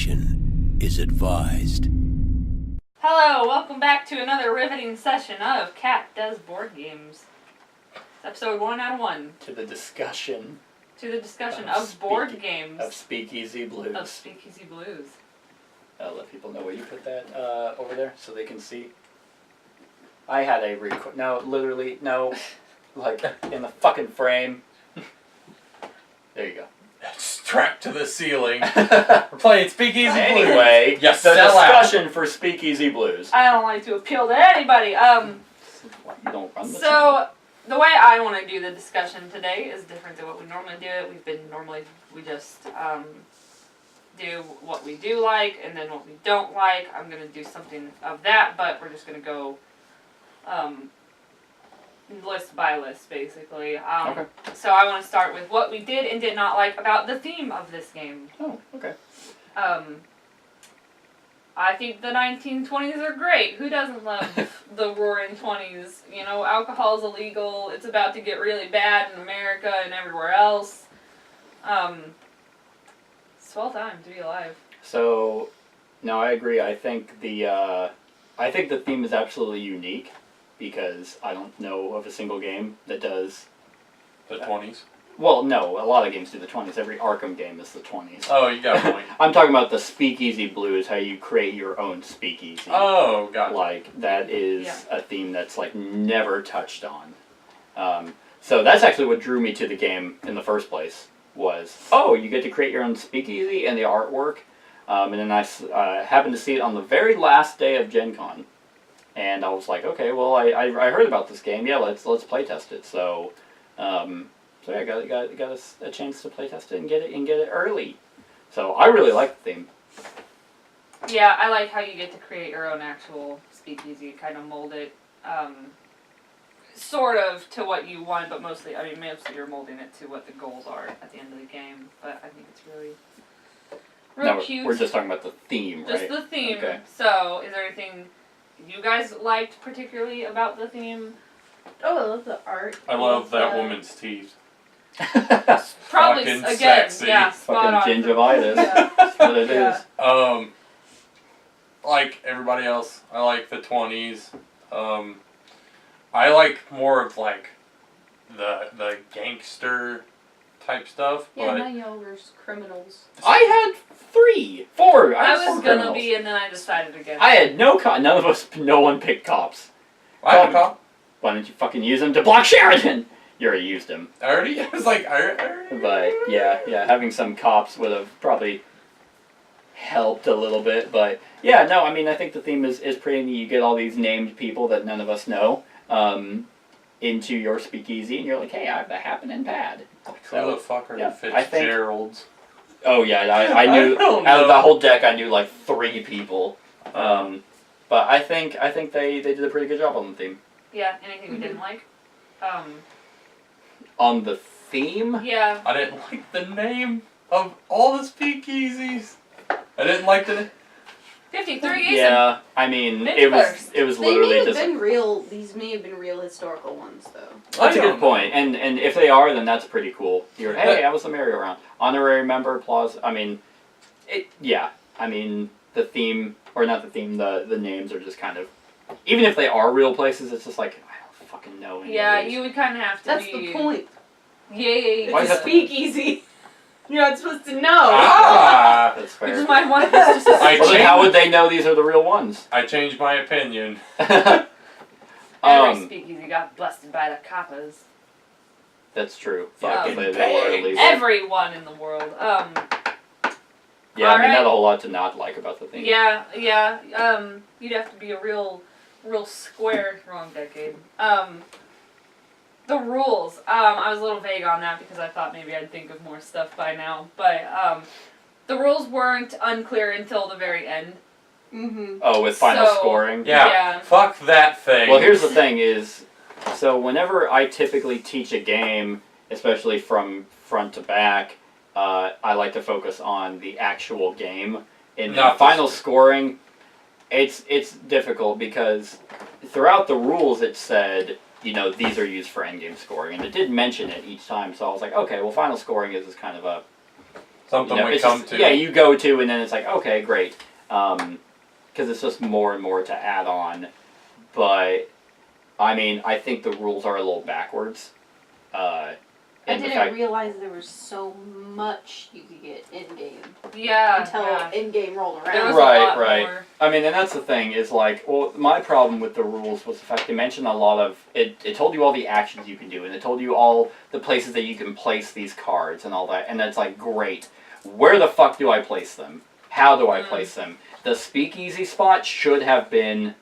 Caution is advised. Hello, welcome back to another riveting session of Cat Does Board Games. It's episode 1 out of 1. To the discussion of board games. Of Speakeasy Blues. Of Speakeasy Blues. I'll let people know where you put that over there so they can see. I had a no, like in the fucking frame. There you go. Strapped to the ceiling. We're playing Speakeasy Blues. Anyway, yes, the discussion for Speakeasy Blues. I don't like to appeal to anybody. You don't run the So, the way I want to do the discussion today is different than what we normally do it. We just do what we do like and then what we don't like. I'm going to do something of that, but we're just going to go list by list, basically. Okay. So I want to start with what we did and did not like about the theme of this game. Oh, okay. I think the 1920s are great. Who doesn't love the roaring 20s? You know, alcohol's illegal. It's about to get really bad in America and everywhere else. Swell time to be alive. So, no, I agree. I think the theme is absolutely unique because I don't know of a single game that does the 20s. Well, no, a lot of games do the 20s. Every Arkham game is the 20s. Oh, you got a point. I'm talking about the Speakeasy Blues, how you create your own speakeasy. Oh, gotcha. Like, that is a theme that's, like, never touched on. So that's actually what drew me to the game in the first place, was, oh, you get to create your own speakeasy and the artwork. And then I happened to see it on the very last day of Gen Con. And I was like, okay, well, I heard about this game. Yeah, let's play test it. So yeah, got a chance to play test it and get it early. So I really like the theme. Yeah, I like how you get to create your own actual speakeasy, kind of mold it, sort of to what you want, but mostly you're molding it to what the goals are at the end of the game. But I think it's really cute. We're just talking about the theme, right? Just the theme. Okay. So, is there anything you guys liked particularly about the theme? Oh, I love the art. I love that woman's teeth. Probably, Fucking again, sexy. yeah, spot on. Fucking gingivitis. Yeah. That's what it is. Like everybody else, I like the 20s. I like more of like the gangster type stuff. Yeah, but my youngers, criminals. I had 4. I was four gonna criminals. be, and then I decided against. I had no one picked cops. I have a cop. Why don't you fucking use him to block Sheridan? You already used him. I was like, I already. But yeah, having some cops would have probably helped a little bit. But yeah, no, I mean, I think the theme is pretty neat. You get all these named people that none of us know into your speakeasy, and you're like, hey, I have the happening pad. Who the fuck are yeah, the Fitzgeralds? Oh yeah, I knew out of the whole deck, I knew like 3 people. But I think they did a pretty good job on the theme. Yeah, anything we didn't like? On the theme? Yeah. I didn't like the name of all the speakeasies. I didn't like the 53 Yeah, I mean, Mid it first. was They literally may have just... been real. These may have been real historical ones, though. That's a good point, and if they are, then that's pretty cool. You're, hey, I was the merry-go-round. Honorary member, applause, I mean, the theme, or not the theme, the names are just kind of, even if they are real places, it's just like, I don't fucking know any Yeah, of these. you would kind of have to That's be... the point. Yay. Why It's is a that- speakeasy. You're not supposed to know. Ah! That's Which fair. is why one of us just... Well, then how would they know these are the real ones? I changed my opinion. Every speakeasy got busted by the coppers. That's true. Fucking They were illegal. Everyone in the world. Yeah, I mean, Alright. not a whole lot to not like about the theme. Yeah. You'd have to be a real square. Wrong decade. The rules. I was a little vague on that because I thought maybe I'd think of more stuff by now. But the rules weren't unclear until the very end. Mm-hmm. Oh, with final So- scoring? Yeah. Fuck that thing. Well, here's the thing is, so whenever I typically teach a game, especially from front to back, I like to focus on the actual game. In the Not the final scoring, it's difficult because throughout the rules it said, you know, these are used for endgame scoring, and it did mention it each time, so I was like, okay, well, final scoring is kind of a Something we it's come just, to. yeah, you go to, and then it's like, okay, great, because it's just more and more to add on. But I mean, I think the rules are a little backwards. I in the didn't fact- realize there was so much you could get in game Yeah. until yeah. in game rolled There was around. Right, a lot right. more. I mean, and that's the thing is like, well, my problem with the rules was the fact they mentioned a lot of it. It told you all the actions you can do, and it told you all the places that you can place these cards and all that. And that's like, great. Where the fuck do I place them? How do I place them? The speakeasy spot should have been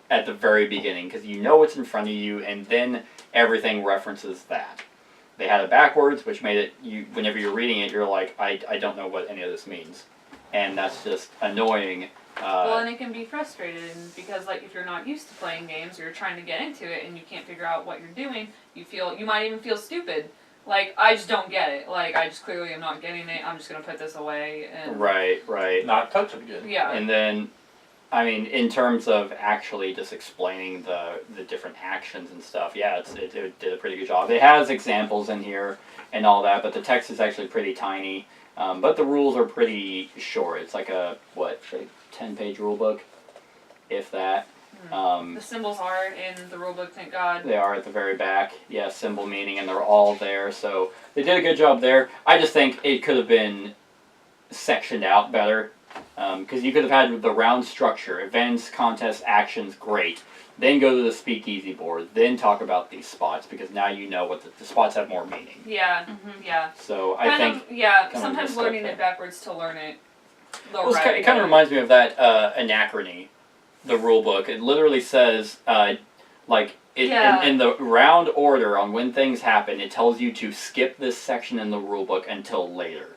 at the very beginning because you know what's in front of you, and then everything references that. They had it backwards, which made it you. Whenever you're reading it, you're like, I don't know what any of this means, and that's just annoying. Well, and it can be frustrating because, like, if you're not used to playing games or you're trying to get into it and you can't figure out what you're doing, you might even feel stupid. Like, I just don't get it. Like, I just clearly am not getting it. I'm just gonna put this away. And Right. Not touch it again. yeah. And then, I mean, in terms of actually just explaining the different actions and stuff, yeah, it did a pretty good job. It has examples in here and all that, but the text is actually pretty tiny. But the rules are pretty short. It's like a 10-page rule book, if that. The symbols are in the rulebook, thank God. They are at the very back. Yeah, symbol meaning, and they're all there. So they did a good job there. I just think it could have been sectioned out better. Because you could have had the round structure, events, contests, actions, great. Then go to the speakeasy board. Then talk about these spots, because now you know what the spots have more meaning. Yeah, yeah. So I think Sometimes just learning stuck it backwards to learn it the well, right it kind of way. reminds me of that anachrony, the rule book. It literally says, in the round order on when things happen, it tells you to skip this section in the rule book until later.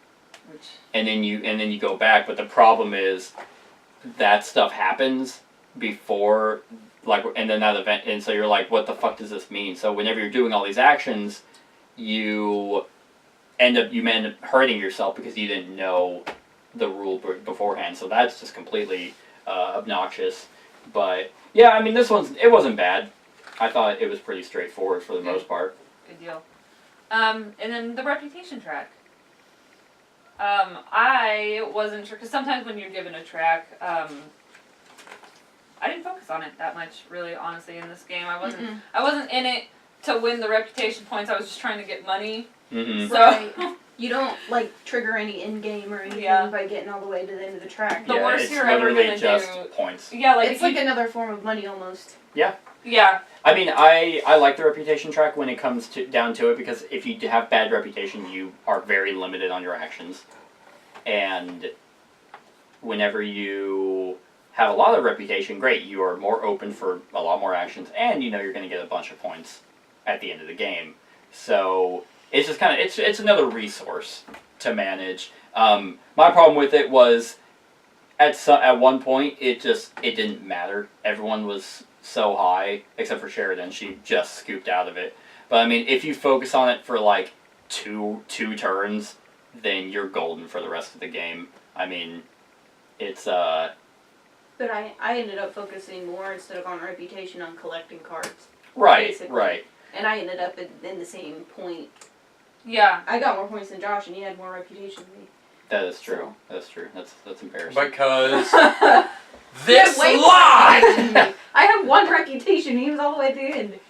Which, And then you go back, but the problem is that stuff happens before, like, and then that event, and so you're like, what the fuck does this mean? So whenever you're doing all these actions, you end up hurting yourself because you didn't know the rule beforehand. So that's just completely obnoxious. But yeah, I mean, it wasn't bad. I thought it was pretty straightforward for the most part. good deal. And then the reputation track. I wasn't sure, because sometimes when you're given a track, I didn't focus on it that much, really, honestly, in this game. I wasn't in it to win the reputation points. I was just trying to get money. Mm-hmm. So Right. You don't like trigger any in game or anything Yeah. by getting all the way to the end of the track. The Yeah, worst it's you're ever literally gonna just do- points. yeah, like It's like another form of money almost. yeah, I mean, I like the reputation track when it comes down to it, because if you have bad reputation, you are very limited on your actions. And whenever you have a lot of reputation, great, you are more open for a lot more actions, and you know you're going to get a bunch of points at the end of the game. So it's just kind of, it's another resource to manage. My problem with it was at one point it didn't matter. Everyone was so high, except for Sheridan. She just scooped out of it. But I mean, if you focus on it for like two turns, then you're golden for the rest of the game. I mean, it's But I ended up focusing more instead of on reputation on collecting cards. right, Basically. right. And I ended up in the same point. yeah. I got more points than Josh and he had more reputation than me. That is true. That's true. That's embarrassing. Because He this had way more lie! reputation than me. I have one reputation, he was all the way at the end.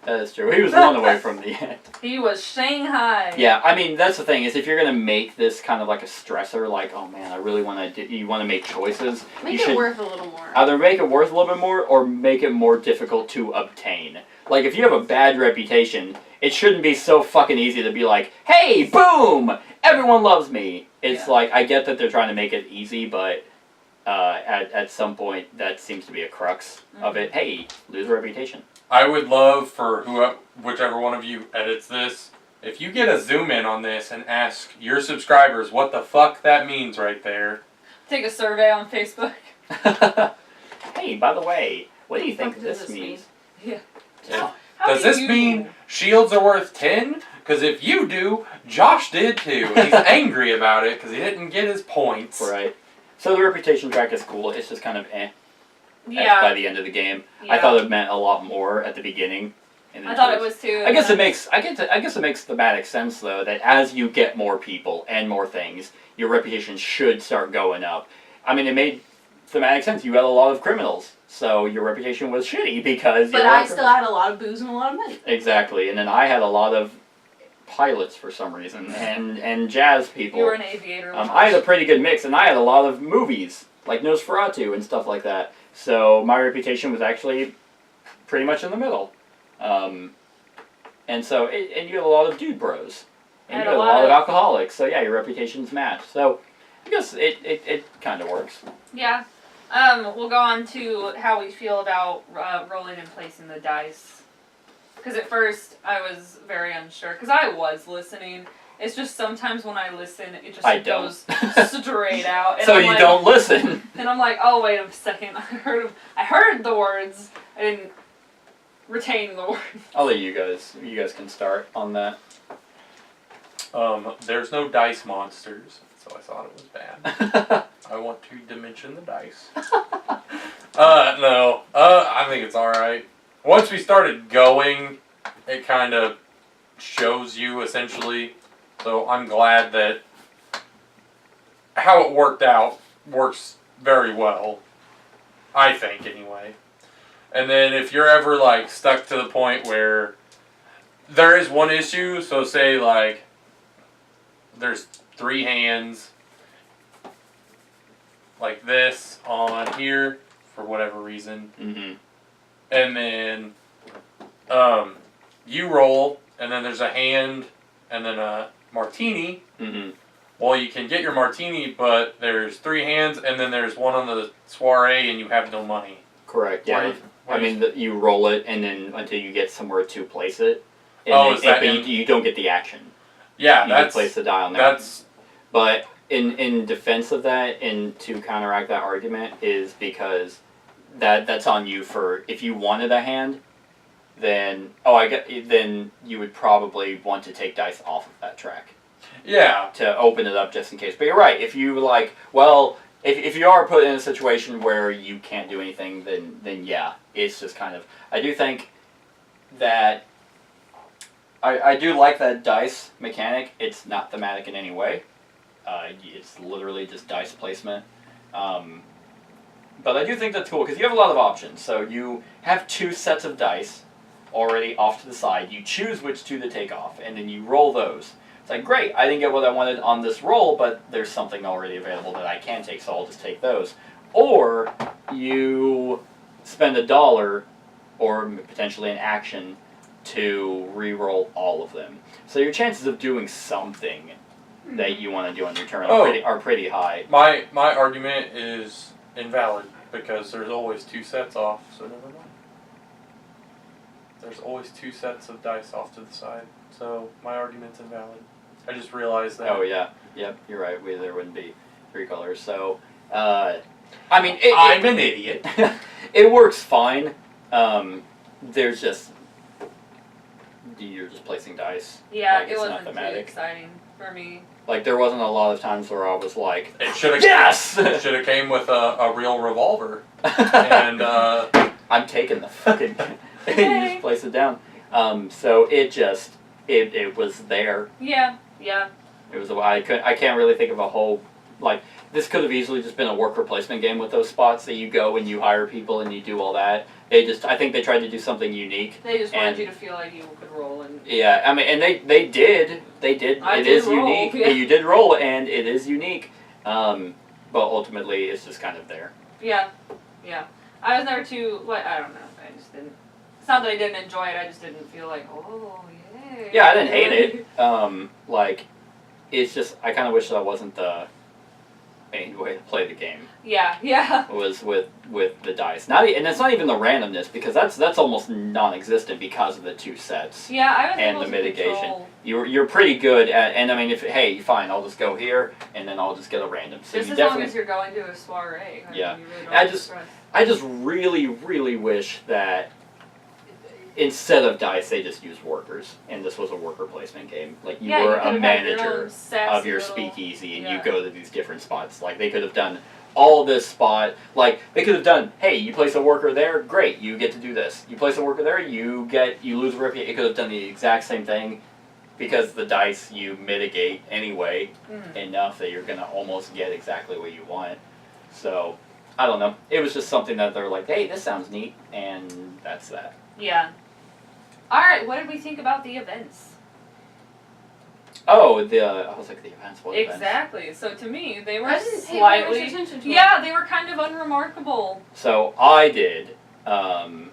That is true. He was one away from the end. He was Shanghai. Yeah, I mean, that's the thing, is if you're going to make this kind of like a stressor, like, oh man, I really want to you want to make choices, Make you it should worth a little more. either make it worth a little bit more or make it more difficult to obtain. Like, if you have a bad reputation, it shouldn't be so fucking easy to be like, hey, boom, everyone loves me. It's Yeah. like, I get that they're trying to make it easy, but at some point, that seems to be a crux of it. Hey, lose a reputation. I would love for whichever one of you edits this, if you get a zoom in on this and ask your subscribers what the fuck that means right there. Take a survey on Facebook. Hey, by the way, what do you think What does this this means? Yeah. Yeah. How Does do this you- mean shields are worth 10? Because if you do, Josh did too. He's angry about it because he didn't get his points. Right. So the reputation track is cool. It's just kind of by Yeah. the end of the game. Yeah. I thought it meant a lot more at the beginning. And I thought it was too. I guess it makes thematic sense though that as you get more people and more things, your reputation should start going up. I mean, it made thematic sense. You had a lot of criminals, so your reputation was shitty because. But I still had a lot of booze and a lot of money. Exactly, and then I had a lot of pilots for some reason and jazz people. You were an aviator. I had a pretty good mix, and I had a lot of movies like Nosferatu and stuff like that. So my reputation was actually pretty much in the middle. And so, and you had a lot of dude bros. And you had a lot of alcoholics. So yeah, your reputation's matched. So I guess it kind of works. Yeah. We'll go on to how we feel about rolling and placing the dice. Because at first I was very unsure. Because I was listening. It's just sometimes when I listen, it just goes straight out. And So you don't listen. And I'm like, oh wait a second, I heard the words. I didn't retain the words. I'll let you guys can start on that. There's no dice monsters, so I thought it was bad. I want to dimension the dice. No. I think it's alright. Once we started going, it kind of shows you, essentially. So I'm glad that how it worked out works very well. I think, anyway. And then if you're ever, like, stuck to the point where there is one issue, so say, like, there's 3 hands like this on here for whatever reason. Mm-hmm. And then you roll, and then there's a hand and then a martini. Mm-hmm. Well, you can get your martini, but there's 3 hands, and then there's one on the soiree, and you have no money. Correct. Yeah. Right. You roll it, and then until you get somewhere to place it. And you don't get the action. Yeah, you can place the die on there. That's. But in defense of that, and to counteract that argument, is because that's on you for if you wanted a hand, then then you would probably want to take dice off of that track. Yeah. To open it up just in case. But you're right. If you if you are put in a situation where you can't do anything, then yeah, it's just kind of. I do think that I do like that dice mechanic. It's not thematic in any way. It's literally just dice placement. But I do think that's cool because you have a lot of options. So you have 2 sets of dice already off to the side. You choose which 2 to take off, and then you roll those. It's like, great, I didn't get what I wanted on this roll, but there's something already available that I can take, so I'll just take those. Or you spend $1 or potentially an action to re-roll all of them. So your chances of doing something that you want to do on your turn are pretty high. My argument is invalid because there's always 2 sets off, so never mind. There's always 2 sets of dice off to the side, so my argument's invalid. I just realized that. Oh yeah, yep, you're right. There wouldn't be 3 colors, so I mean, I'm an idiot. It works fine. There's just you're just placing dice. Yeah, like, it wasn't not thematic. too exciting for me. Like there wasn't a lot of times where I was like, it should have. Yes. It should have came with a real revolver. And I'm taking the fucking. You just place it down. So it was there. Yeah. It was I can't really think of a whole like this could have easily just been a worker placement game with those spots that you go and you hire people and you do all that. I think they tried to do something unique. They just wanted you to feel like you could roll and. Yeah, I mean, and they did. It is unique. Yeah. You did roll, and it is unique. But ultimately, it's just kind of there. Yeah. I was never too I don't know. I just didn't. It's not that I didn't enjoy it. I just didn't feel like yay. Yeah, I didn't hate it. It's just I kind of wish that wasn't the main way to play the game. Yeah. Was with the dice. And it's not even the randomness because that's almost non-existent because of the 2 sets. Yeah, I was and able the to mitigation. control. You're pretty good at, and I mean, fine, I'll just go here and then I'll just get a random. So Just you as long as you're going to a soiree. Yeah. You really don't I just really, really wish that instead of dice, they just used workers, and this was a worker placement game. Like you were a manager of your speakeasy, and you go to these different spots. Like they could have done all this spot. Like, they could have done, hey, you place a worker there, great, you get to do this. You place a worker there, you lose a reputation. It could have done the exact same thing, because the dice you mitigate anyway enough that you're gonna almost get exactly what you want. So, I don't know. It was just something that they're like, hey, this sounds neat, and that's that. Yeah. Alright, what did we think about the events? Oh, I was like, the events, what events? Exactly. So to me, they were I didn't pay slightly... very much attention to it. Yeah, they were kind of unremarkable. So I did, and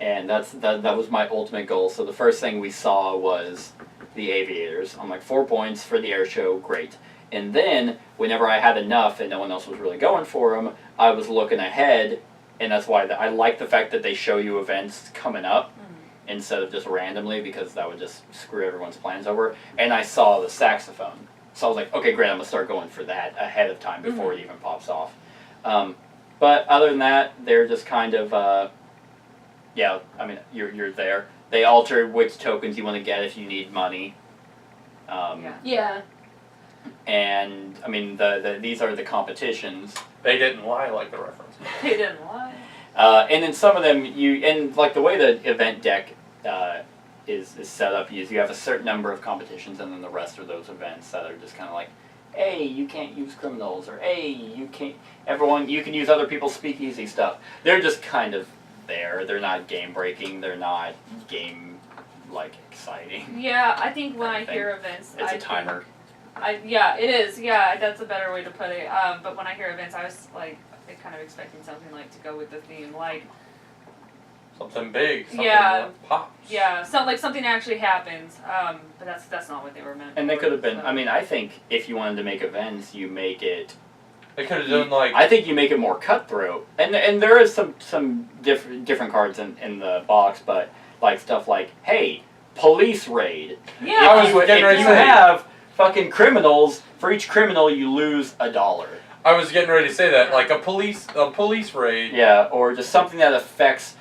that was my ultimate goal. So the first thing we saw was the aviators. I'm like, 4 points for the air show, great. And then, whenever I had enough and no one else was really going for them, I was looking ahead, and that's why I like the fact that they show you events coming up instead of just randomly, because that would just screw everyone's plans over. And I saw the saxophone. So I was like, okay, great, I'm going to start going for that ahead of time before it even pops off. But other than that, they're just kind of, yeah, I mean, you're there. They alter which tokens you want to get if you need money. Yeah. And, I mean, these are the competitions. They didn't lie like the reference. They didn't lie. And then some of them, and like the way the event deck is set up, is you have a certain number of competitions, and then the rest are those events that are just kind of like, hey, you can't use criminals, or hey, you can use other people's speakeasy stuff. They're just kind of there. They're not game breaking. They're not game exciting. Yeah, I think when I hear events, It's a timer. Yeah, it is. Yeah, that's a better way to put it. But when I hear events, I was like, kind of expecting something like to go with the theme, like something big. Something that pops. Yeah, something actually happens. But that's not what they were meant. And for, they could have been. So. I mean, I think if you wanted to make events, you make it. They could have done like. I think you make it more cutthroat, and there is some different cards in the box, but like stuff like, hey, police raid. Yeah. I was getting ready if to you say. have fucking criminals, for each criminal you lose $1. I was getting ready to say that, like a police raid. Yeah, or just something that affects.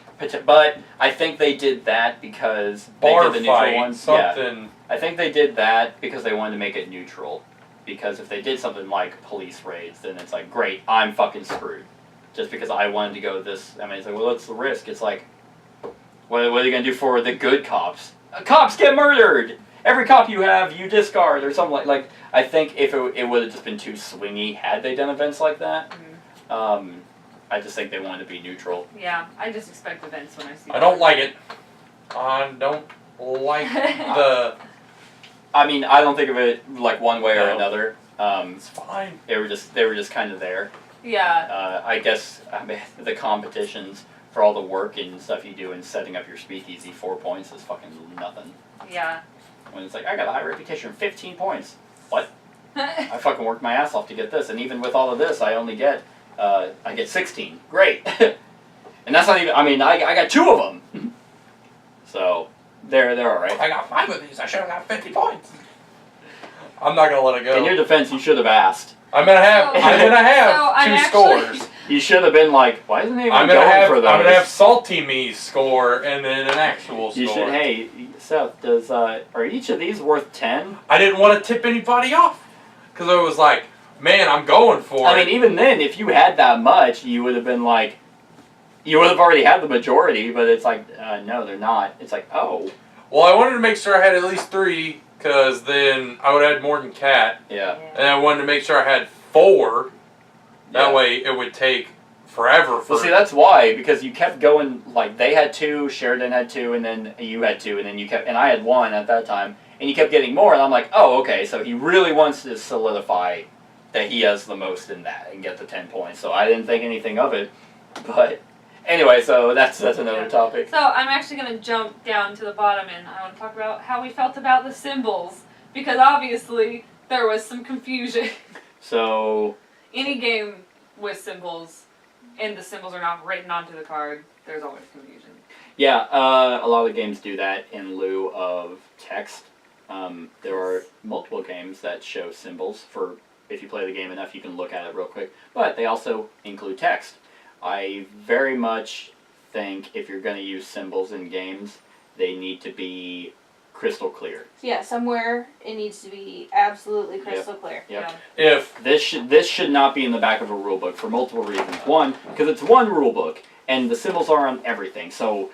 But I think they did that because Bar they did the neutral fight, ones. something. Yeah, I think they did that because they wanted to make it neutral. Because if they did something like police raids, then it's like, great, I'm fucking screwed. Just because I wanted to go this. I mean, it's like, well, what's the risk? It's like, what are you gonna do for the good cops? Cops get murdered. Every cop you have, you discard, or something like. I think if it would have just been too swingy had they done events like that. I just think they wanted to be neutral. Yeah, I just expect events when I see. I don't like it. I don't like the. I mean, I don't think of it like one way or No. another. It's fine. They were just kind of there. Yeah. I guess the competitions for all the work and stuff you do in setting up your speakeasy, 4 points is fucking nothing. Yeah. When it's like, I got a high reputation, 15 points. What? I fucking worked my ass off to get this, and even with all of this, I only get, I get 16. Great. And that's not even, I mean, I got 2 of them. So, they're alright. I got 5 of these. I should have got 50 points. I'm not gonna let it go. In your defense, you should have asked. I'm gonna have I'm 2 actually- scores. You should have been like, why isn't anyone I'm gonna going for those? I'm gonna have Salty Me's score and then an actual score. You should, hey, Seth, are each of these worth 10? I didn't want to tip anybody off because I was like, man, I'm going for it. I mean, even then, if you had that much, you would have been like, you would have already had the majority, but it's like, no, they're not. It's like, oh. Well, I wanted to make sure I had at least 3 because then I would have had more than Cat. Yeah. And I wanted to make sure I had 4. That Yeah. way it would take forever for Well, see, that's why, because you kept going, like, they had 2, Sheridan had 2, and then you had 2, and then you kept, and I had 1 at that time, and you kept getting more, and I'm like, oh, okay, so he really wants to solidify that he has the most in that, and get the 10 points, so I didn't think anything of it, but, anyway, so that's another Yeah. topic. So I'm actually going to jump down to the bottom, and I want to talk about how we felt about the symbols, because obviously there was some confusion. So, Any game with symbols, and the symbols are not written onto the card, there's always confusion. yeah, a lot of games do that in lieu of text. There are multiple games that show symbols for, if you play the game enough, you can look at it real quick, but they also include text. I very much think if you're going to use symbols in games, they need to be crystal clear. Yeah, somewhere it needs to be absolutely crystal clear. Yep. Yeah. If This should not be in the back of a rule book for multiple reasons. One, because it's one rule book, and the symbols are on everything. So,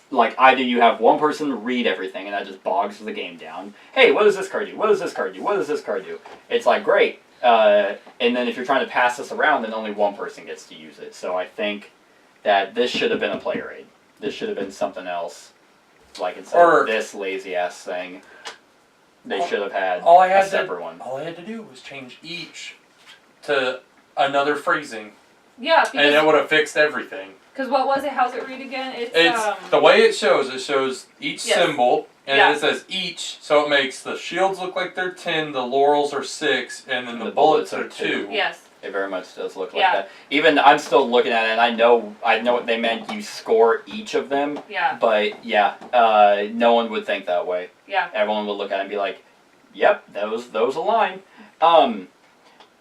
like, either you have one person read everything, and that just bogs the game down. Hey, what does this card do? What does this card do? What does this card do? It's like, great. And then if you're trying to pass this around, then only one person gets to use it. So I think that this should have been a player aid. This should have been something else. Like, instead of this lazy-ass thing, they should have had a separate one. all I had to do was change each to another phrasing, Yeah, and it because would have fixed everything. what was it? How's it read again? It's the way it shows each Yes. symbol, and Yeah. it says each, so it makes the shields look like they're 10, the laurels are 6, and then the The bullets bullets are are 2. Yes. It very much does look Yeah. like that. Even I'm still looking at it, and I know what they meant. You score each of them, Yeah. but yeah, no one would think that way. Yeah. Everyone would look at it and be like, "Yep, those align."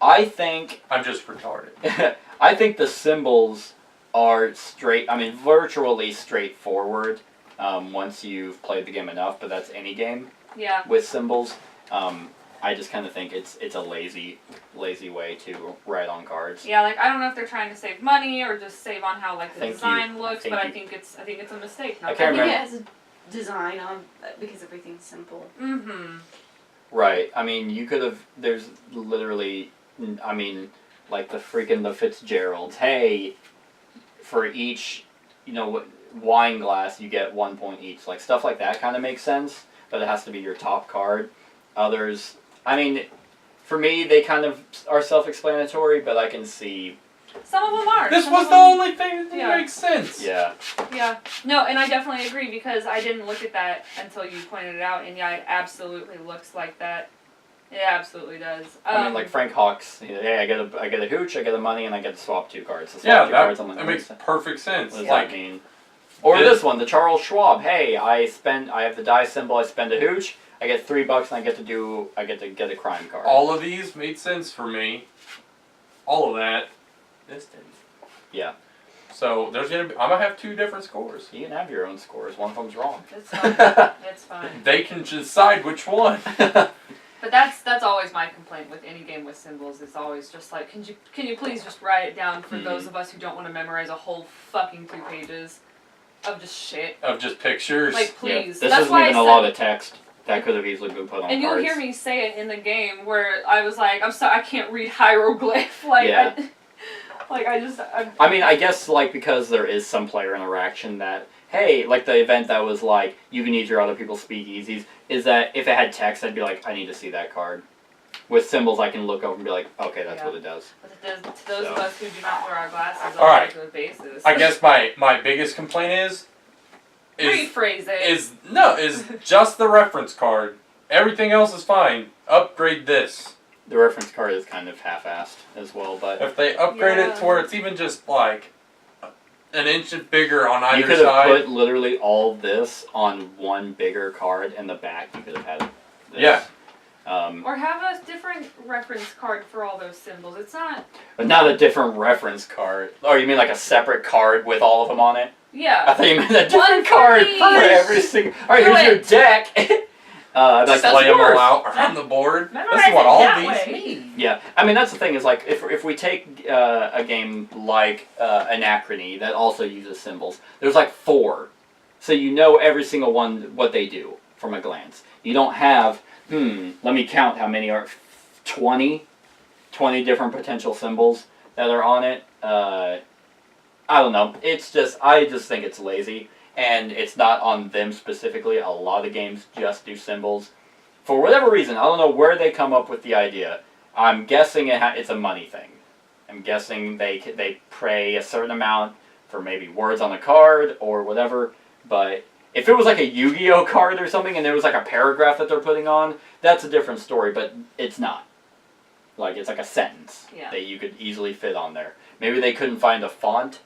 I think I'm just retarded. I think the symbols are virtually straightforward once you've played the game enough. But that's any game Yeah. with symbols. I just kind of think it's a lazy way to write on cards. Yeah, like I don't know if they're trying to save money or just save on how like the Thank you. design looks, Thank but you. I think it's a mistake. I I can't think remember. it has a design on because everything's simple. Mm-hmm. Right. I mean, you could have. There's literally. I mean, like the Fitzgeralds. Hey, for each, wine glass, you get 1 point each. Like stuff like that kind of makes sense, but it has to be your top card. Others. I mean, for me, they kind of are self-explanatory, but I can see. Some of them are. This Some was of the them- only thing that didn't Yeah. make sense. Yeah. Yeah. No, and I definitely agree because I didn't look at that until you pointed it out, and yeah, it absolutely looks like that. It absolutely does. I mean, like Frank Hawks. Hey, I get a hooch, I get a money, and I get to swap 2 cards. So swap Yeah, 2 cards. I'm like, that makes perfect sense. What does Like, that mean? Or this one, the Charles Schwab. Hey, I have the die symbol. I spend a hooch. I get $3, and I get to get a crime card. all of these made sense for me. All of that. This didn't. Yeah. So I'm gonna have 2 different scores. You can have your own scores. One of them's wrong. It's fine. It's fine. They can decide which one. But that's always my complaint with any game with symbols. It's always just like, can you please just write it down for those of us who don't want to memorize a whole fucking 2 pages of just shit. Of just pictures. Like, Yeah. please. This That's isn't why even I a said, lot of text. That could have easily been put on and cards. you'll hear me say it in the game where I was like, I'm sorry, I can't read hieroglyph. Like, Yeah. I mean, I guess, like, because there is some player interaction that, hey, like the event that was like, you can use your other people's speakeasies, is that if it had text, I'd be like, I need to see that card. With symbols, I can look over and be like, okay, that's Yeah. what it does. But to those of us who do not wear our glasses on All a right. regular basis. I guess my biggest complaint is Rephrase it. is just the reference card. Everything else is fine. Upgrade this. The reference card is kind of half-assed as well, but If they upgrade it Yeah. to where it's even just like an inch bigger on either you could have side. put literally all this on one bigger card, and the back you could have had this. Yeah. Or have a different reference card for all those symbols. It's not. But not a different reference card. Or you mean like a separate card with all of them on it? I Yeah. thought you meant a different One for card each. for every single. All right, Do here's your it. deck. Like, Just that's lay them yours. all out on the board. Memorize This is what it all that these way. mean. Yeah, I mean that's the thing is like if we take a game like Anachrony that also uses symbols, there's like 4, so you know every single one what they do from a glance. You don't have let me count how many are 20 different potential symbols that are on it. I don't know. I just think it's lazy, and it's not on them specifically. A lot of games just do symbols. For whatever reason, I don't know where they come up with the idea. I'm guessing it's a money thing. I'm guessing they pay a certain amount for maybe words on a card or whatever. But if it was like a Yu-Gi-Oh card or something and there was like a paragraph that they're putting on, that's a different story. But it's not. Like, it's like a sentence that you could easily fit on there. Maybe they couldn't find a font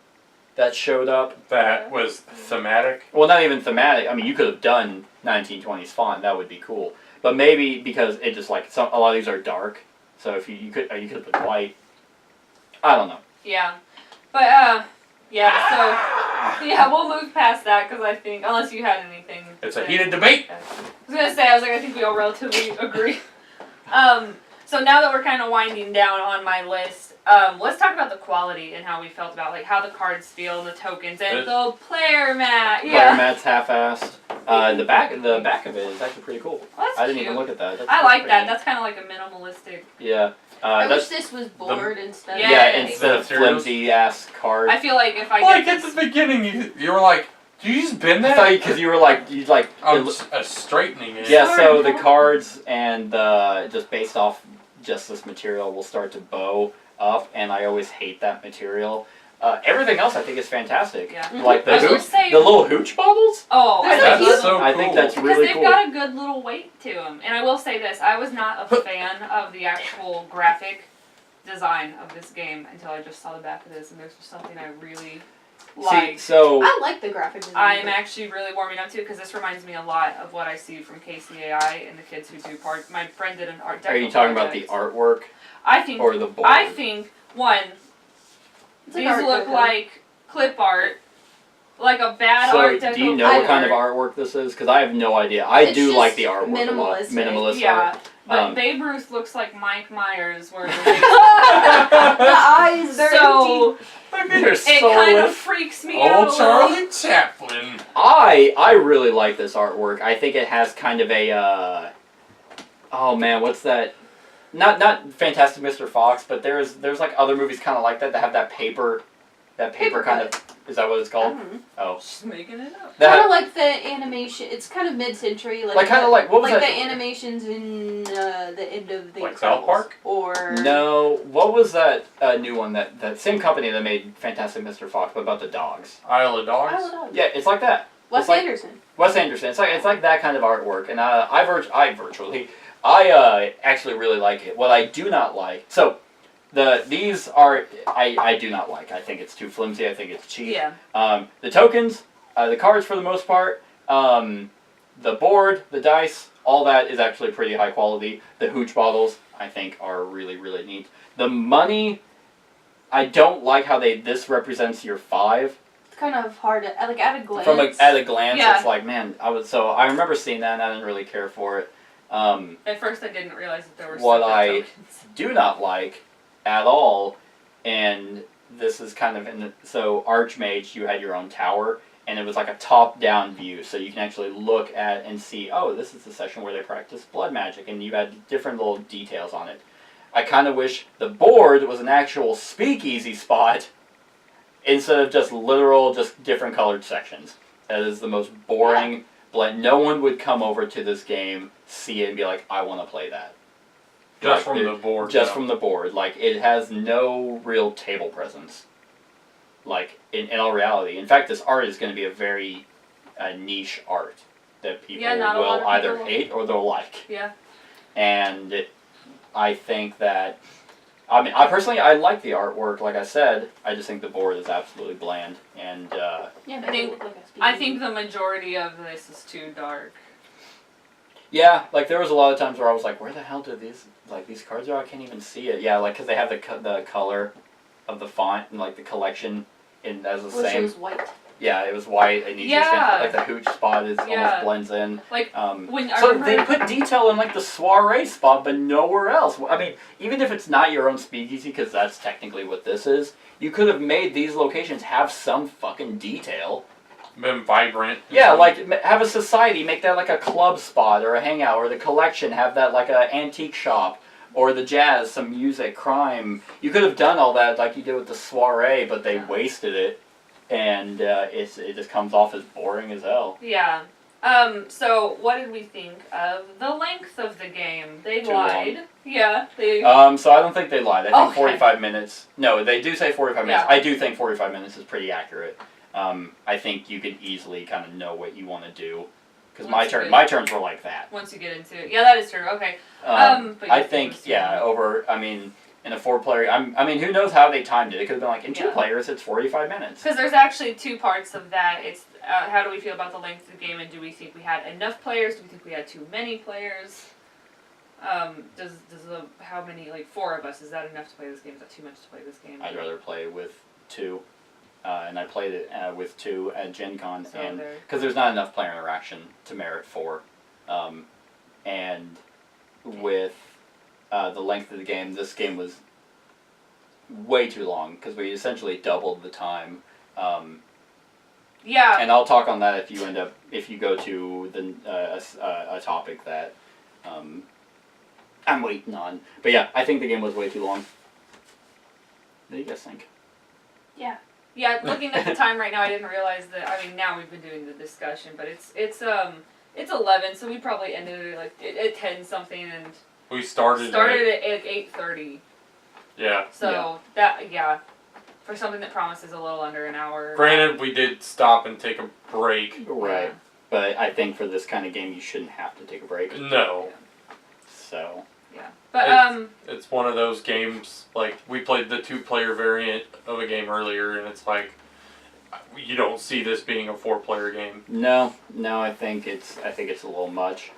that showed up. That was thematic. Well, not even thematic. I mean, you could have done 1920s font. That would be cool. But maybe because it just like a lot of these are dark, so if you could have put white. I don't know. Yeah. But yeah. So Yeah, we'll move past that because I think, unless you had anything. It's a heated debate. I was gonna say, I think we all relatively agree. So now that we're kind of winding down on my list, let's talk about the quality and how we felt about like how the cards feel and the tokens and the player mat. Player Yeah, mat's half-assed. The back of it is actually pretty cool. well, that's I didn't cute. even look at that. That's I like pretty that. neat. That's kind of like a minimalistic. Yeah. I wish That's this was board instead Yeah, of... yeah. Instead of materials. flimsy ass card. I feel like if I Like get at this, the beginning, you were like, "Do you just bend I that?" thought because you were like I'm straightening it. Yeah, so Sorry. the cards and just based off just this material will start to bow up, and I always hate that material. Everything else I think is fantastic. Yeah. Like the I will hooch, say- the little hooch bottles. oh, I That's think so I think cool. that's because really they've cool. got a good little weight to them. And I will say this: I was not a fan of the actual graphic design of this game until I just saw the back of this, and there's just something I really See, like. so I like the graphic design. I'm actually really warming up to it because this reminds me a lot of what I see from KCAI and the kids who do part. My friend did an art deco are you talking about the project. artwork I think. or the board? I think one. It's like These Art look Deco. like clip art, like a bad So art deco. do you know what kind of artwork this is? Because I have no idea. I It's do just like the artwork a lot. minimalistic. Minimalist Yeah, art. but Babe Ruth looks like Mike Myers, where The eyes, they're so They're it so kind of lit. freaks me out. Old Charlie Chaplin. I really like this artwork. I think it has kind of a oh man, what's that? Not Fantastic Mr. Fox, but there's like other movies kind of like that have that paper kind of, is that what it's called? Oh, Just making it up. Kind of that like the animation. It's kind of mid-century, like kind of like what was like that? the animations in the end of the Like South Incredibles. Park? Or No, what was that new one that same company that made Fantastic Mr. Fox, but about the dogs? Isle of I Dogs. don't know. Yeah, it's like that. Wes It's like- Anderson. Wes Anderson. It's like that kind of artwork, and I actually really like it. What I do not like, so these are I do not like. I think it's too flimsy. I think it's cheap. Yeah. The tokens, the cards for the most part, the board, the dice, all that is actually pretty high quality. The hooch bottles, I think, are really, really neat. The money, I don't like how this represents your 5. It's kind of hard to, like, at a glance. At a glance, Yeah. it's like, man, I remember seeing that and I didn't really care for it. At first, I didn't realize that there were What separate I tokens. do not like at all, and this is kind of so Archmage, you had your own tower, and it was like a top-down view, so you can actually look at and see, oh, this is the session where they practice blood magic, and you had different little details on it. I kind of wish the board was an actual speakeasy spot instead of just literal, just different colored sections. That is the most boring blend. No one would come over to this game, see it, and be like, I want to play that. Just Like, from the board. Just though. from the board. Like, it has no real table presence. Like, in all reality. In fact, this art is going to be a very niche art that people not a lot will of either people- hate or they'll like. Yeah. And I think that, I mean, I like the artwork, like I said. I just think the board is absolutely bland. And, Yeah, I think- look like a I speakeasy. think the majority of this is too dark. yeah, like, there was a lot of times where I was like, where the hell do these cards are? I can't even see it. Yeah, like, because they have the color of the font and, like, the collection as the Wish it same. was white. Yeah, it was white. And you Yeah. just like the hooch spot is Yeah. almost blends in. Like, when I So remember, they put detail in like the soiree spot, but nowhere else. I mean, even if it's not your own speakeasy, because that's technically what this is, you could have made these locations have some fucking detail. Been vibrant. Yeah, like have a society make that like a club spot or a hangout, or the collection have that like a antique shop, or the jazz, some music, crime. You could have done all that like you did with the soiree, but they wasted it. And it just comes off as boring as hell. yeah. So what did we think of the length of the game? They Too lied. Yeah. They. So I don't think they lied. I think Okay. 45 minutes. No, they do say 45 minutes. Yeah. I do think 45 minutes is pretty accurate. I think you can easily kind of know what you want to do. Because Once you get- my turns were like that. Once you get into it, yeah, that is true. Okay. But I you think, was yeah, doing- in a 4-player, I mean, who knows how they timed it? It could have been like, in 2 Yeah. players, it's 45 minutes. Because there's actually 2 parts of that. It's how do we feel about the length of the game, and do we think we had enough players? Do we think we had too many players? How many, like 4 of us, is that enough to play this game? Is that too much to play this game? I'd rather play with 2. and I played it with 2 at Gen Con, So and there. because there's not enough player interaction to merit 4, and with the length of the game, this game was way too long because we essentially doubled the time. Yeah. And I'll talk on that if you go to a topic that I'm waiting on. But yeah, I think the game was way too long. What do you guys think? Yeah. Yeah, looking at the time right now, I didn't realize that. I mean, now we've been doing the discussion, but it's 11, so we probably ended it like at 10 something and We started at 8:30. Yeah. So for something that promises a little under an hour. Granted, we did stop and take a break. Right. But I think for this kind of game, you shouldn't have to take a break. No. So. Yeah. But It's one of those games, like, we played the 2-player variant of a game earlier, and it's like, you don't see this being a 4-player game. No, I think it's a little much.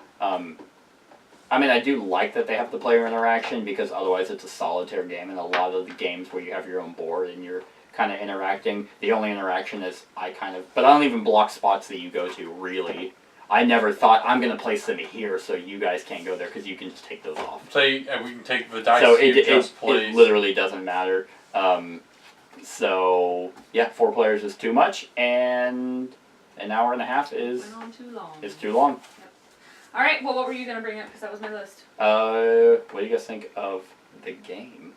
I mean, I do like that they have the player interaction because otherwise it's a solitaire game, and a lot of the games where you have your own board and you're kind of interacting, the only interaction is but I don't even block spots that you go to, really. I never thought, I'm going to place them here so you guys can't go there because you can just take those off. Say, we can take the dice So you it just placed. literally doesn't matter. So, yeah, 4 players is too much, and an hour and a half is went on too long. too long. All right. Well, what were you gonna bring up? Because that was my list. What do you guys think of the game?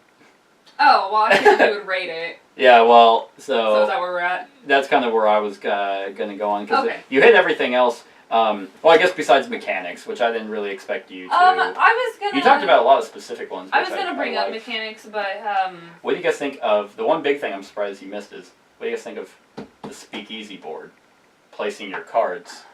Oh well, I figured we would rate it. Yeah, well, So is that where we're at? that's kind of where I was going to go on, because Okay. you hit everything else. Well, I guess besides mechanics, which I didn't really expect you to. I was gonna. You talked about a lot of specific ones. I was which gonna bring up like. mechanics, but What do you guys think of the one big thing I'm surprised you missed is what do you guys think of the Speakeasy board, placing your cards?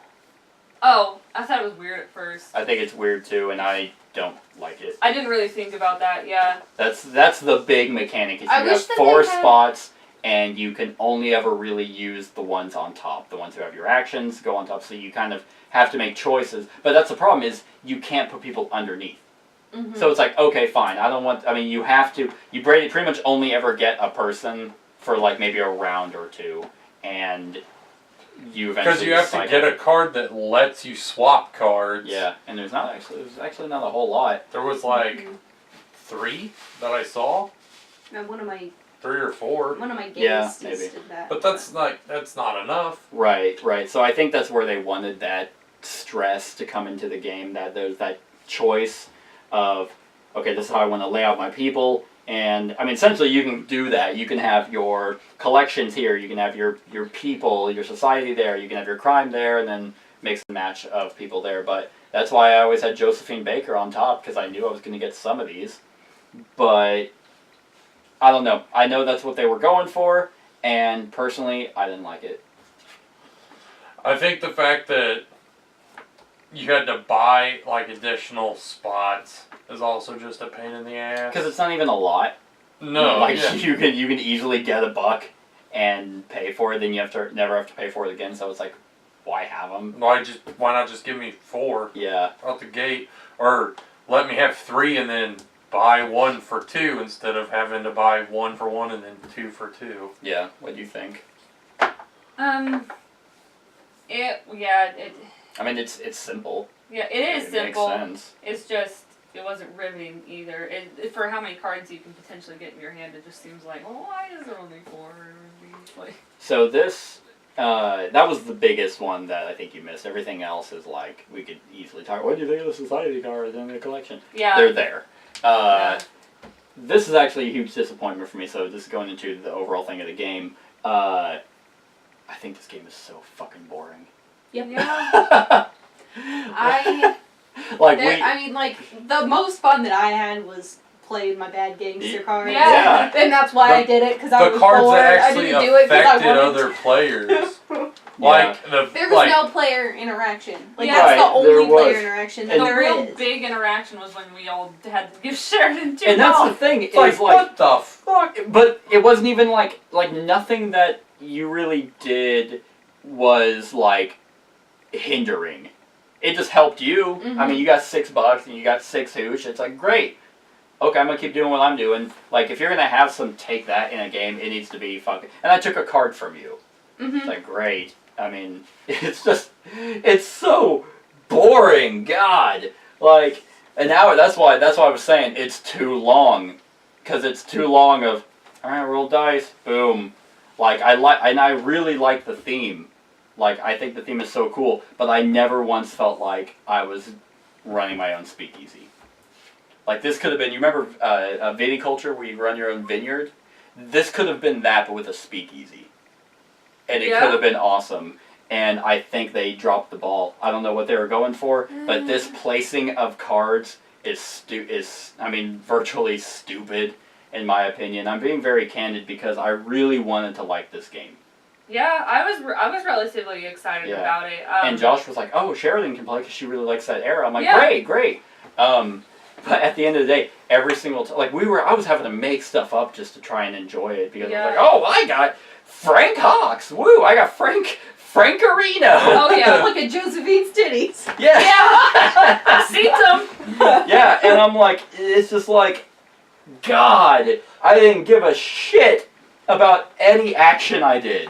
Oh, I thought it was weird at first. I think it's weird too, and I don't like it. I didn't really think about that. Yeah. That's the big mechanic. Is you I have wish that 4 they had- spots, and you can only ever really use the ones on top. The ones who have your actions go on top, so you kind of have to make choices. But that's the problem is you can't put people underneath. Mm-hmm. So it's like, okay, fine. You have to. You pretty much only ever get a person for like maybe a round or 2, and you eventually. Because you have to get a card that lets you swap cards. Yeah, and there's actually not a whole lot. There was like 3 that I saw. And one of my 3 or 4. guests Yeah, just maybe. did that. But that's not enough. Right. So I think that's where they wanted that stress to come into the game, that there's that choice of, okay, this is how I want to lay out my people, and I mean, essentially you can do that. You can have your collections here, you can have your people, your society there, you can have your crime there, and then mix and match of people there. But that's why I always had Josephine Baker on top, because I knew I was going to get some of these. But I don't know. I know that's what they were going for, and personally, I didn't like it. I think the fact that you had to buy like additional spots is also just a pain in the ass. Because it's not even a lot. No, Like, yeah. you can easily get $1 and pay for it, then you never have to pay for it again, so it's like, why have them? Why not just give me 4 Yeah. out the gate, or let me have 3 and then buy 1 for 2 instead of having to buy 1 for 1 and then 2 for 2. Yeah, what do you think? I mean, it's simple. Yeah, it is It simple. makes sense. It's just, it wasn't riveting either. For how many cards you can potentially get in your hand, it just seems like, well, why is there only 4 of these? Like, So this, that was the biggest one that I think you missed. Everything else is like, we could easily talk, what do you think of the society cards in the collection? yeah. They're there. Yeah. This is actually a huge disappointment for me, so just going into the overall thing of the game, I think this game is so fucking boring. Yep. Yeah. The most fun that I had was playing my bad gangster cards. Yeah. And that's why I did it, because I The was cards bored. that I actually didn't do it because I affected wanted other to. players. Yeah. Like There was no player interaction. Like, Yeah. that's the Right, there only player was. interaction And that The there real is. big interaction was when we all had to give Sheridan $2. And that's the thing, It's like, what the fuck? but it wasn't even like nothing that you really did was like hindering. It just helped you. I Mhm. mean, you got $6 and you got 6 hooch. It's like great. okay, I'm gonna keep doing what I'm doing. Like, if you're gonna have some take that in a game, it needs to be fucking. And I took a card from you. It's like, great. I mean, it's so boring. God, like, and now that's why I was saying it's too long, because it's too long of, all right, roll dice, boom. Like, I really like the theme. Like, I think the theme is so cool, but I never once felt like I was running my own speakeasy. Like, this could have been, you remember viticulture, where you run your own vineyard? This could have been that, but with a speakeasy. And it could have been awesome. And I think they dropped the ball. I don't know what they were going for, but this placing of cards is virtually stupid, in my opinion. I'm being very candid because I really wanted to like this game. Yeah, I was relatively excited about it. And Josh was like, "Oh, Sheridan can play because she really likes that era." I'm like, "Great." But at the end of the day, every single time, like I was having to make stuff up just to try and enjoy it because I was like, "Oh, I got Frank Hawks. Woo! I got Frank Arena." Oh yeah, Look at Josephine's titties. Yeah. I've seen them. Yeah, and I'm like, it's just like, God, I didn't give a shit about any action I did.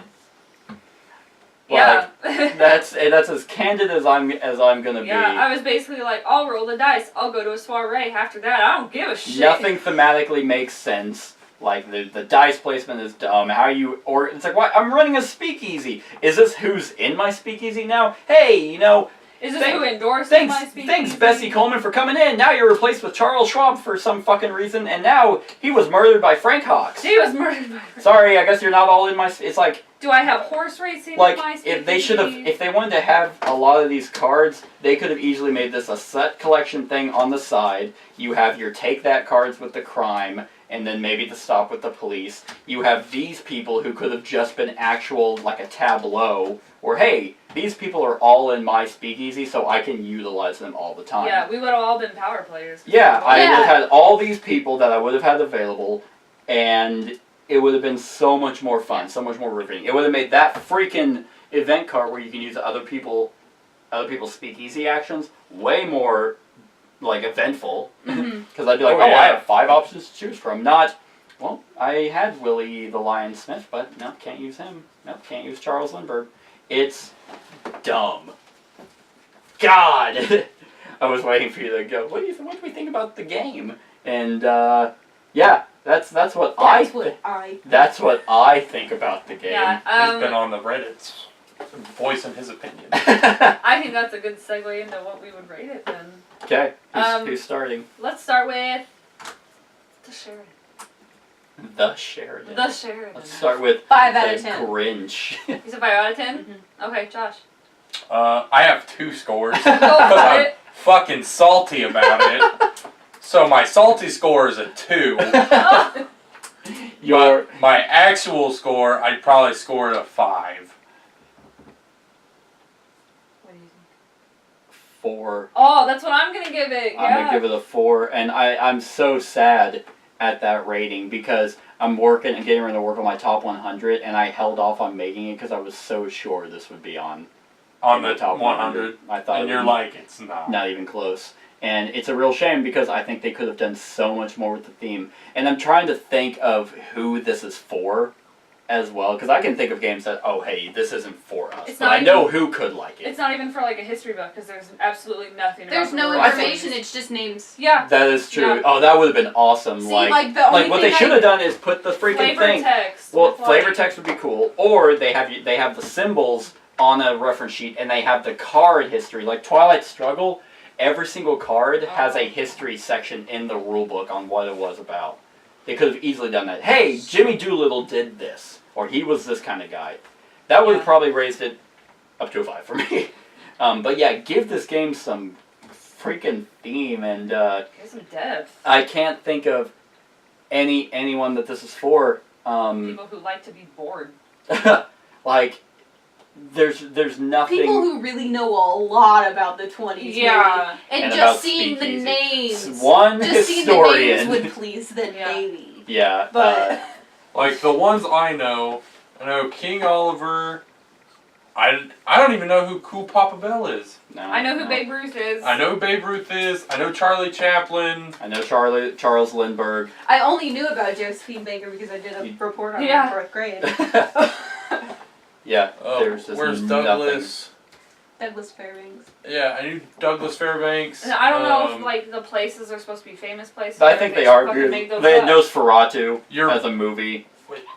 Like, that's as candid as I'm gonna be. Yeah, I was basically like, I'll roll the dice. I'll go to a soiree. After that, I don't give a shit. Nothing thematically makes sense. Like, the dice placement is dumb. It's like, what? I'm running a speakeasy. Is this who's in my speakeasy now? Hey, is this who endorses my speakeasy? Thanks, Bessie Coleman, for coming in. Now you're replaced with Charles Schwab for some fucking reason, and now he was murdered by Frank Hawks. He was murdered by Frank. Sorry, I guess you're not all in my... It's like... Do I have horse racing in like, my speakeasy? if they wanted to have a lot of these cards, they could have easily made this a set collection thing on the side. You have your take that cards with the crime, and then maybe the stop with the police. You have these people who could have just been actual, like a tableau, or hey, these people are all in my speakeasy, so I can utilize them all the time. Yeah, we would have all been power players. Yeah, I would have had all these people that I would have had available, and it would have been so much more fun, so much more riveting. It would have made that freaking event card where you can use other people's speakeasy actions way more, like, eventful. Because I'd be like, I have 5 options to choose from. Not, well, I had Willie the Lion Smith, but no, can't use him. No, can't use Charles Lindbergh. It's dumb. God! I was waiting for you to go, what do we think about the game? And, yeah. That's what I think about the game. Yeah, He's been on the Reddits voicing his opinion. I think that's a good segue into what we would rate it then. Okay, who's starting? Let's start with the Sheridan. The Sheridan. The Sheridan. Let's start with 5 out of 10. Grinch. You said 5 out of 10? Okay, Josh. I have 2 scores Go because for I'm it. fucking salty about it. So my salty score is a 2. My actual score, I'd probably score it a 5. What do you think? 4. Oh, that's what I'm gonna give it. Yeah. I'm gonna give it a 4, and I'm so sad at that rating because I'm getting ready to work on my top 100, and I held off on making it because I was so sure this would be on the top 100. I thought, and you're like, it's not even close. And it's a real shame because I think they could have done so much more with the theme. And I'm trying to think of who this is for as well, because I can think of games that, oh, hey, this isn't for us. But I know who could like it. It's not even for like a history book because there's absolutely nothing. There's about no the information. It's just names. Yeah. That is true. Yeah. Oh, that would have been awesome. See, the what they should have done is put the freaking flavor thing. Text. Well, flavor text would be cool, or they have the symbols on a reference sheet, and they have the card history, like Twilight Struggle. Every single card has a history section in the rulebook on what it was about. They could have easily done that. Hey, Jimmy Doolittle did this, or he was this kind of guy. That would have probably raised it up to a 5 for me. But yeah, give this game some freaking theme, and Give some depth. I can't think of anyone that this is for. People who like to be bored. Like, there's nothing. People who really know a lot about the 20s. Yeah. Maybe. And about just seeing the Speakeasy. names. One just historian. seeing the names would please them, maybe. Yeah. But like the ones I know King Oliver, I don't even know who Cool Papa Bell is. No, I know who no. Babe Ruth is. I know who Babe Ruth is. I know Charlie Chaplin. I know Charles Lindbergh. I only knew about Josephine Baker because I did a report on her Yeah. in 4th grade. Yeah, Oh, there's just where's nothing. Douglas? Douglas Fairbanks. Yeah, I knew Douglas Fairbanks. And I don't know if like the places are supposed to be famous places. But I or think if they are. fucking make those They had up. Nosferatu You're- as a movie.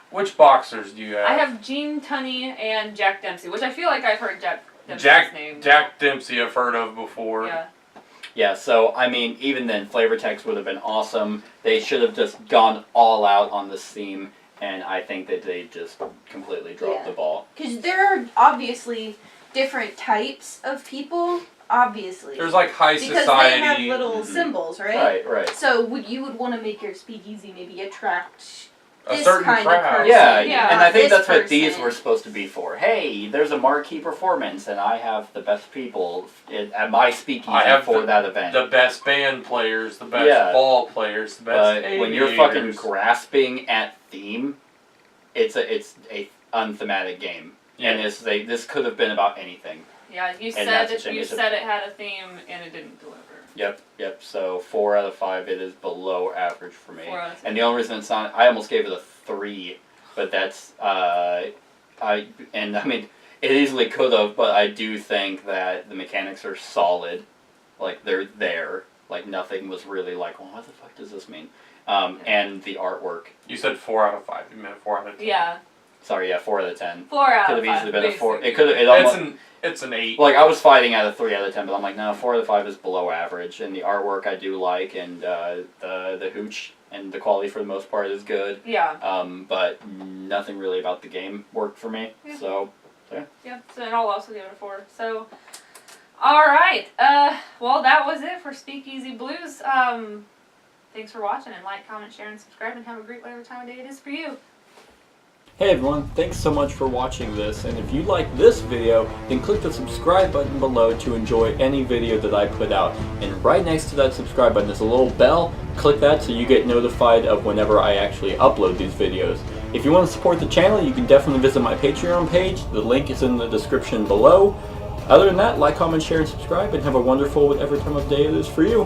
Which boxers do you have? I have Gene Tunney and Jack Dempsey, which I feel like I've heard Jack Dempsey's name. Jack Dempsey I've heard of before. Yeah. Yeah, so I mean, even then, flavor text would have been awesome. They should have just gone all out on this theme, and I think that they just completely dropped the ball. Because there are obviously different types of people, obviously. There's like high because society. they have little symbols, right? Right. So you would want to make your speakeasy maybe attract a this certain kind of crowd. person. Yeah, Yeah. and I think This that's what these person. were supposed to be for. Hey, there's a marquee performance, and I have the best people at my speakeasy I have for that event. The best band players, the best Yeah. ball players, the best. But when you're fucking aviators. grasping at theme, it's a unthematic game, and this could have been about anything. Yeah, you And said that's a it. shame. You It's a- said it had a theme and it didn't deliver. Yep. So 4 out of 5, it is below average for me. 4 out of 10. And the only reason it's not, I almost gave it a 3, but that's I mean, it easily could have, but I do think that the mechanics are solid, like they're there, like nothing was really like, well, what the fuck does this mean? And the artwork. You said 4 out of 5. You meant 4 out of 10. Yeah, Sorry, 4 out of 10. 4 out Could of have 5. easily been a 4. basically. It could have. It almost. It's an 8. Like, I was fighting at a 3 out of 10, but I'm like, no, 4 out of 5 is below average, and the artwork I do like, and the hooch and the quality for the most part is good. Yeah. But nothing really about the game worked for me. Yeah. So Yeah. So and I'll also give it a 4. So, all right. Well, that was it for Speakeasy Blues. Thanks for watching, and like, comment, share, and subscribe, and have a great whatever time of day it is for you. Hey everyone, thanks so much for watching this, and if you like this video, then click the subscribe button below to enjoy any video that I put out. And right next to that subscribe button is a little bell. Click that so you get notified of whenever I actually upload these videos. If you want to support the channel, you can definitely visit my Patreon page. The link is in the description below. Other than that, like, comment, share, and subscribe, and have a wonderful whatever time of day it is for you.